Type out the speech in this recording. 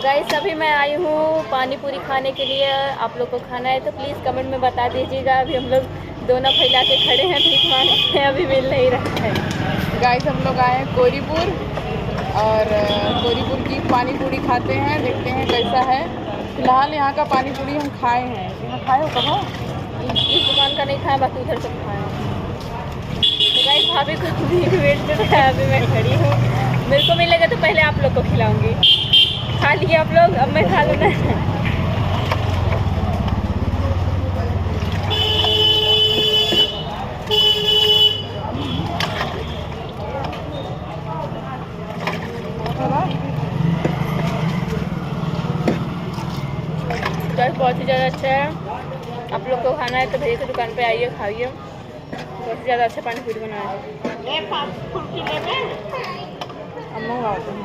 Guys अभी मैं आई हूँ पानी पूरी खाने के लिए। आप लोग को खाना है तो प्लीज़ कमेंट में बता दीजिएगा। अभी हम लोग दोनों फैला के खड़े हैं, भीख मांगते हैं, अभी मिल नहीं रहा है। गाइस हम लोग आए हैं कोरीपुर और कोरीपुर की पानी पूरी खाते हैं, देखते हैं कैसा है। फिलहाल यहाँ का पानी पूरी हम खाए हैं। यहाँ खाए हो कहाँ? इस दुकान का नहीं खाया, बाकी उधर सब खाया। तो गाइस भाभी को भीख वेट में है, अभी मैं खड़ी हूँ। मेरे को मिलेगा तो पहले आप लोग को खिलाऊंगी। खा लिए आप लोग, अब मैं खा लूँ ना। बहुत ही ज़्यादा अच्छा है। आप लोग को खाना है तो भैया की दुकान पे आइए, खाइए। बहुत ही ज़्यादा अच्छा पानी पूरी बनाया है। हम मंगवाते हैं।